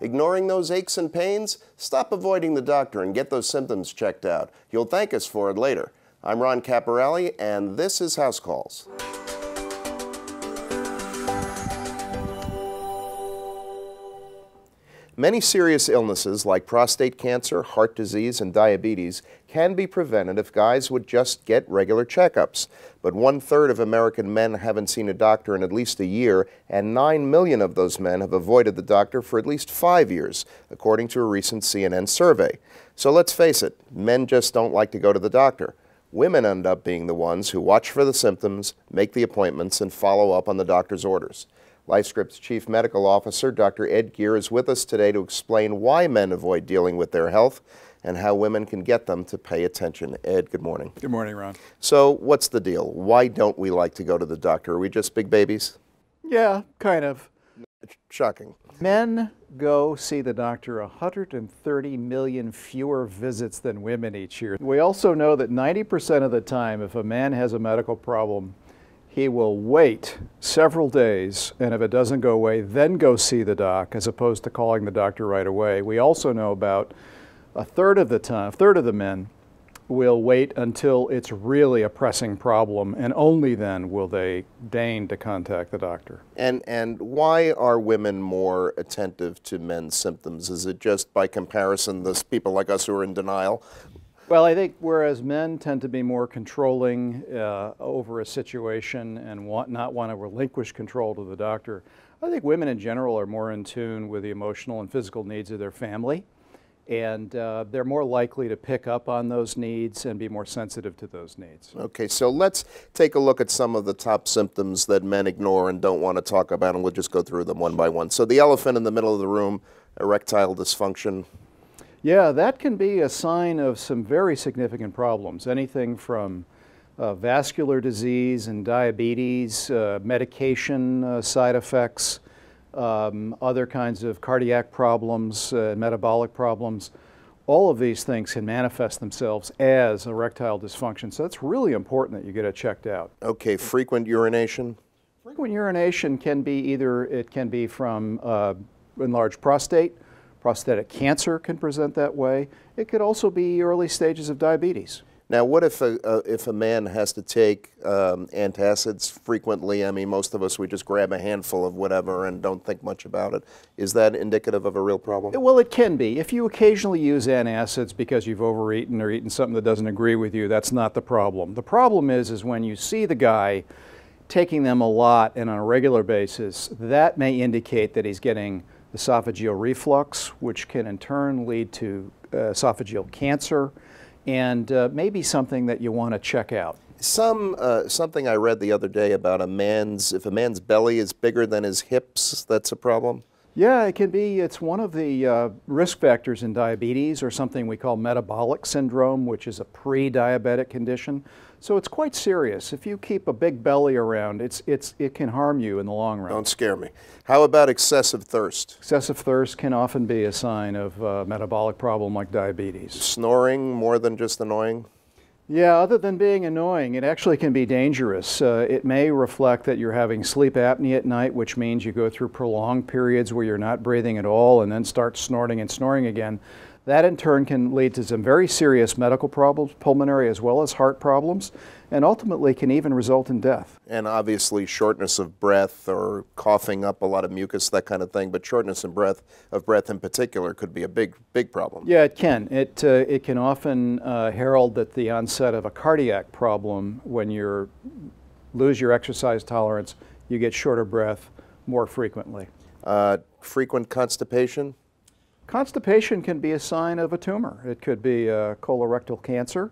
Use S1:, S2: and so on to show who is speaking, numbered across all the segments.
S1: Ignoring those aches and pains? Stop avoiding the doctor and get those symptoms checked out. You'll thank us for it later. I'm Ron Caporale, and this is House Calls. Many serious illnesses like prostate cancer, heart disease, and diabetes can be prevented if guys would just get regular checkups. But 1/3 of American men haven't seen a doctor in at least a year, and 9 million of those men have avoided the doctor for at least 5 years, according to a recent CNN survey. So let's face it, men just don't like to go to the doctor. Women end up being the ones who watch for the symptoms, make the appointments, and follow up on the doctor's orders. Lifescript's Chief Medical Officer, Dr. Ed Geehr, is with us today to explain why men avoid dealing with their health and how women can get them to pay attention. Ed, good morning.
S2: Good morning, Ron.
S1: So what's the deal? Why don't we like to go to the doctor? Are we just big babies?
S2: Yeah, kind of.
S1: Shocking.
S2: Men go see the doctor 130 million fewer visits than women each year. We also know that 90% of the time, if a man has a medical problem, he will wait several days, and if it doesn't go away, then go see the doc, as opposed to calling the doctor right away. We also know about a third of the men will wait until it's really a pressing problem, and only then will they deign to contact the doctor.
S1: And why are women more attentive to men's symptoms? Is it just by comparison, those people like us who are in denial?
S2: Well, I think whereas men tend to be more controlling over a situation and not want to relinquish control to the doctor, I think women in general are more in tune with the emotional and physical needs of their family, and they're more likely to pick up on those needs and be more sensitive to those needs.
S1: Okay, so let's take a look at some of the top symptoms that men ignore and don't want to talk about, and we'll just go through them one by one. So the elephant in the middle of the room, erectile dysfunction.
S2: Yeah, that can be a sign of some very significant problems. Anything from vascular disease and diabetes, medication side effects, other kinds of cardiac problems, metabolic problems. All of these things can manifest themselves as erectile dysfunction. So it's really important that you get it checked out.
S1: Okay, frequent urination?
S2: Frequent urination can be it can be from enlarged prostate. Prostatic cancer can present that way. It could also be early stages of diabetes.
S1: Now, what if a man has to take antacids frequently? I mean, most of us, we just grab a handful of whatever and don't think much about it. Is that indicative of a real problem?
S2: Well, it can be. If you occasionally use antacids because you've overeaten or eaten something that doesn't agree with you, that's not the problem. The problem is when you see the guy taking them a lot and on a regular basis, that may indicate that he's getting esophageal reflux, which can in turn lead to esophageal cancer, and maybe something that you want to check out.
S1: Something I read the other day about if a man's belly is bigger than his hips, that's a problem?
S2: Yeah, it can be. It's one of the risk factors in diabetes, or something we call metabolic syndrome, which is a pre-diabetic condition. So it's quite serious. If you keep a big belly around, it can harm you in the long run.
S1: Don't scare me. How about excessive thirst?
S2: Excessive thirst can often be a sign of a metabolic problem like diabetes.
S1: Snoring more than just annoying?
S2: Yeah, other than being annoying, it actually can be dangerous. It may reflect that you're having sleep apnea at night, which means you go through prolonged periods where you're not breathing at all and then start snorting and snoring again. That in turn can lead to some very serious medical problems, pulmonary as well as heart problems, and ultimately can even result in death.
S1: And obviously shortness of breath or coughing up a lot of mucus, that kind of thing, but shortness of breath in particular could be a big problem.
S2: Yeah, it can. It can often herald at the onset of a cardiac problem. When you lose your exercise tolerance, you get shorter breath more frequently.
S1: Frequent constipation?
S2: Constipation can be a sign of a tumor. It could be colorectal cancer.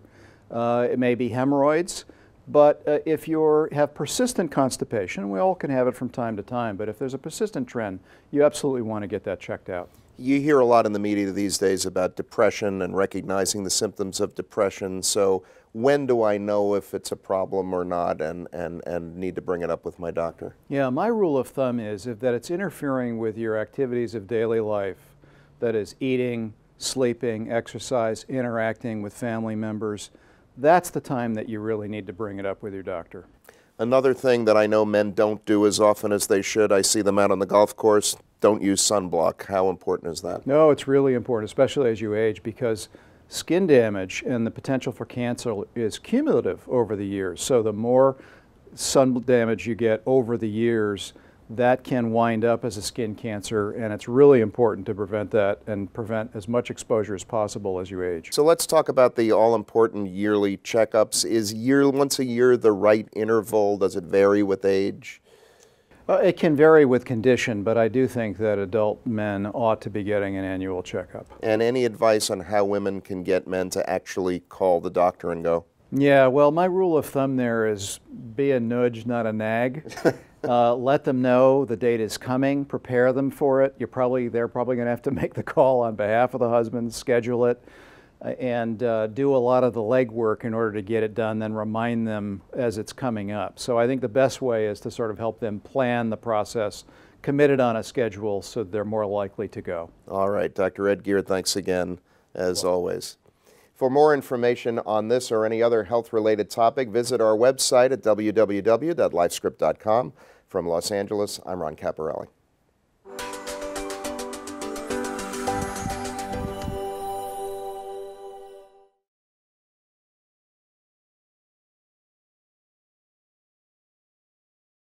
S2: It may be hemorrhoids. But if you have persistent constipation, we all can have it from time to time, but if there's a persistent trend, you absolutely want to get that checked out.
S1: You hear a lot in the media these days about depression and recognizing the symptoms of depression. So when do I know if it's a problem or not and need to bring it up with my doctor?
S2: Yeah, my rule of thumb is that it's interfering with your activities of daily life. That is eating, sleeping, exercise, interacting with family members. That's the time that you really need to bring it up with your doctor.
S1: Another thing that I know men don't do as often as they should, I see them out on the golf course, don't use sunblock. How important is that?
S2: No, it's really important, especially as you age, because skin damage and the potential for cancer is cumulative over the years. So the more sun damage you get over the years, that can wind up as a skin cancer, and it's really important to prevent that and prevent as much exposure as possible as you age.
S1: So let's talk about the all-important yearly checkups. Is once a year the right interval? Does it vary with age?
S2: It can vary with condition, but I do think that adult men ought to be getting an annual checkup.
S1: And any advice on how women can get men to actually call the doctor and go?
S2: Yeah, well, my rule of thumb there is be a nudge, not a nag. Let them know the date is coming, prepare them for it. They're probably going to have to make the call on behalf of the husband, schedule it, and do a lot of the legwork in order to get it done, then remind them as it's coming up. So I think the best way is to sort of help them plan the process, commit it on a schedule so they're more likely to go. All
S1: right, Dr. Ed Geehr, thanks again, as always. For more information on this or any other health-related topic, visit our website at www.lifescript.com. From Los Angeles, I'm Ron Caporale.